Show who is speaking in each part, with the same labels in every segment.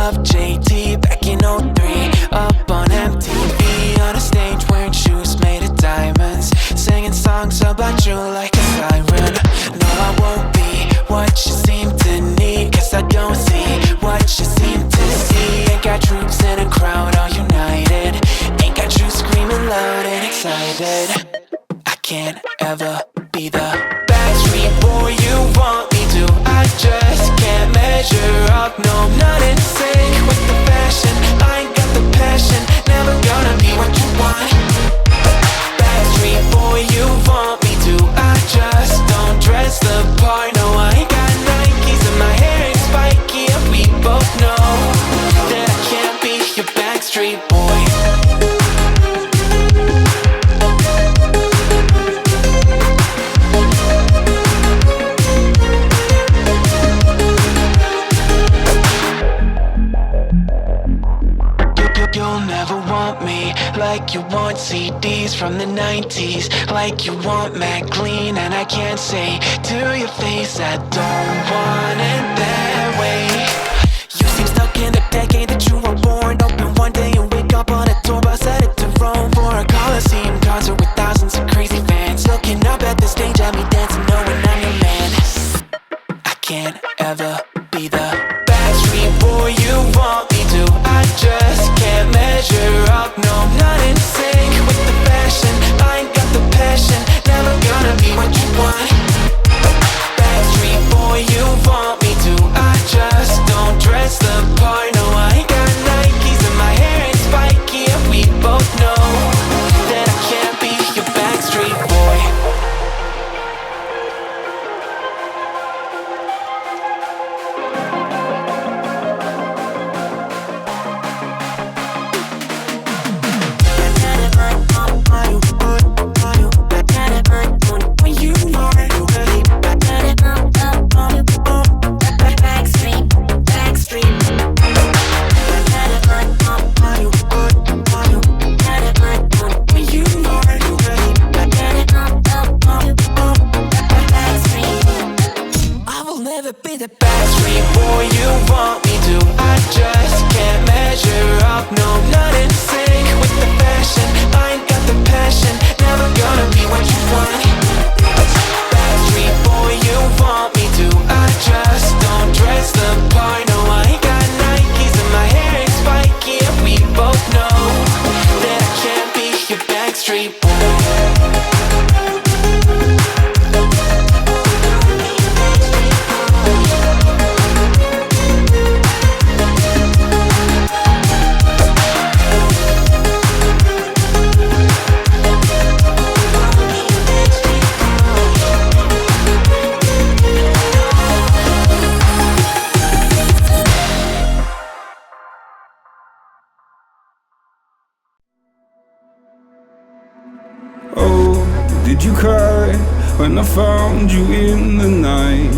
Speaker 1: love JT back in '03. Up on MTV on a stage wearing shoes made of diamonds, singing songs about you like a siren. No, I won't be what you seem to need, cause I don't see what you seem to see. Ain't got troops in a crowd all united, ain't got you screaming loud and excited. I can't ever be the Backstreet boy you want me to. I just can't measure up, no, I'm not in sync with the fashion. I ain't got the passion, never gonna be what you want. Backstreet boy you want me to. I just don't dress the part, no, I ain't got Nikes and my hair ain't spiky, and we both know that I can't be your Backstreet boy. You'll never want me like you want CDs from the 90s, like you want Mac Clean, and I can't say to your face I don't want it that way. You seem stuck in the decade that you were born. Open one day and wake up on a tour bus headed to Rome for a Coliseum concert with thousands of crazy fans, looking up at the stage at me dancing, knowing I'm your man. I can't ever be the Backstreet boy you want me to. I just can't measure up, no, I'm not in sync with the fashion. I ain't got the passion, never gonna be what you want. Backstreet boy you want me to. I just don't dress the part, no, I ain't got Nikes and my hair ain't spiky, and we both know that I can't be your Backstreet boy. Be the Backstreet boy you want me to. I just can't measure up, no, I'm not in sync with the fashion. I ain't got the passion, never gonna be what you want. Backstreet boy you want me to. I just don't dress the part, no, I ain't got Nikes and my hair ain't spiky, and we both know that I can't be your Backstreet boy.
Speaker 2: Did you cry when I found you in the night?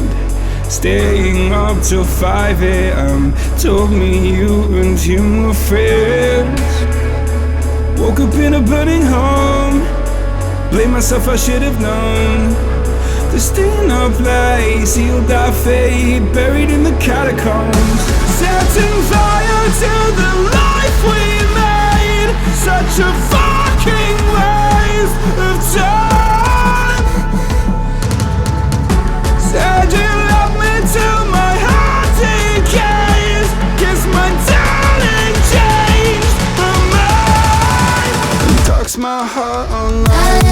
Speaker 2: Staying up till 5 a.m. Told me you and him were friends. Woke up in a burning home. Blame myself, I should have known. To stay in a place, sealed our fate, buried in the catacombs. Setting fire to the life we made. Such a fucking waste of time. Said you love me till my heart decays. Guess my darling changed her mind. And talks my heart online.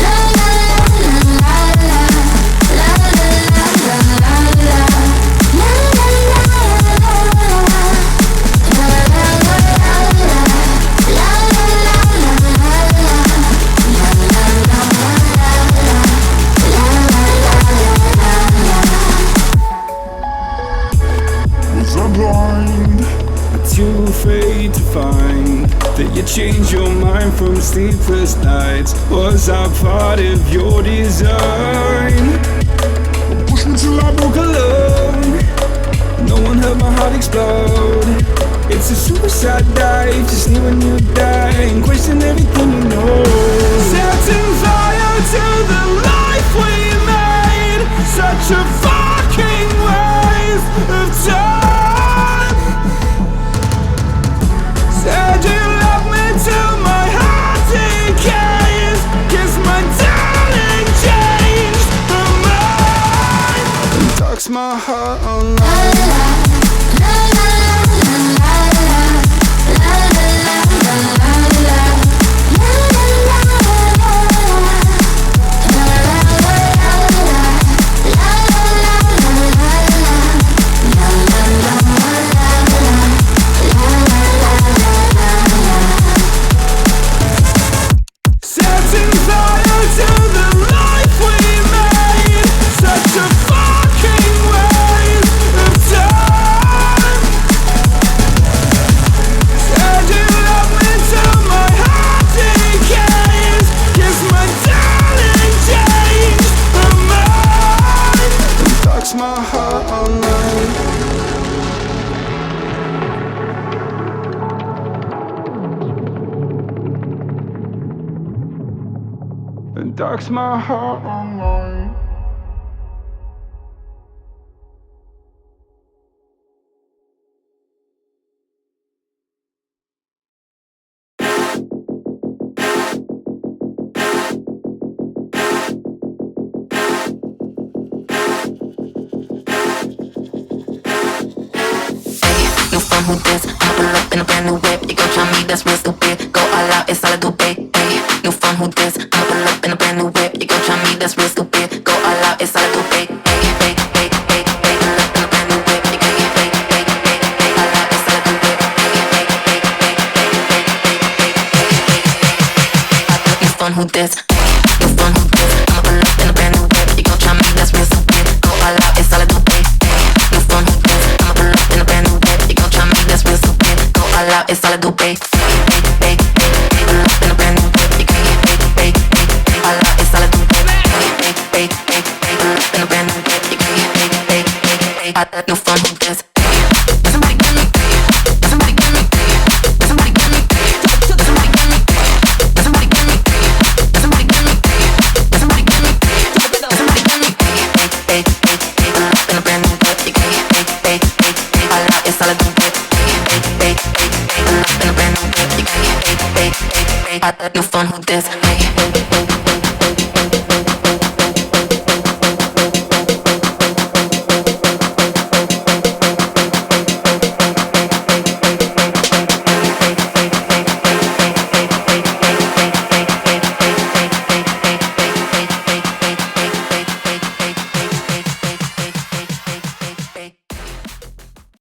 Speaker 2: La la la la la la la la la la la la too afraid to find that you changed your mind from sleepless nights. Was I part of your design? Push me till I broke alone. No one heard my heart explode. It's a suicide dive, just leave when you die and question everything you know. Setting fire to the life we made. Such a fucking waste of time. and dark's my heart online.
Speaker 3: New phone, who this? I'ma pull up in a brand new whip. You gon' try me, that's real stupid. Go all out, it's all I do, babe. Ay, new phone, who this? I'ma pull up in a brand new whip. You gon' try me, that's real stupid. Go all out, it's all I do, babe. Ay, ay, ay, ay, ay, pull up in a brand new whip. You gon' get ay, ay, ay, ay, all out, it's all I do, babe. Ay, ay, ay, ay, ay, ay, ay, ay, new phone, who this? New phone, who this? I'ma pull up in a brand new whip. You gon' try me, that's real stupid. Go all out, it's all I do, babe. New phone, who this? I'ma pull up in a brand new whip. You gon' try me, that's real stupid. Go all out, it's all I do, babe. Pull up in a brand new whip. You gon' get all out, it's all I do, babe. Pull up in a brand new whip. You gon' get new phone, who this? Somebody get me. Somebody get me. Somebody get me. Somebody get me. Somebody get me. Somebody get me. Somebody get me. Somebody get me. Pull up in a brand new whip. You gon' get all out, it's all I do, babe. Pull up in a brand new whip. You gon' get new phone, who this?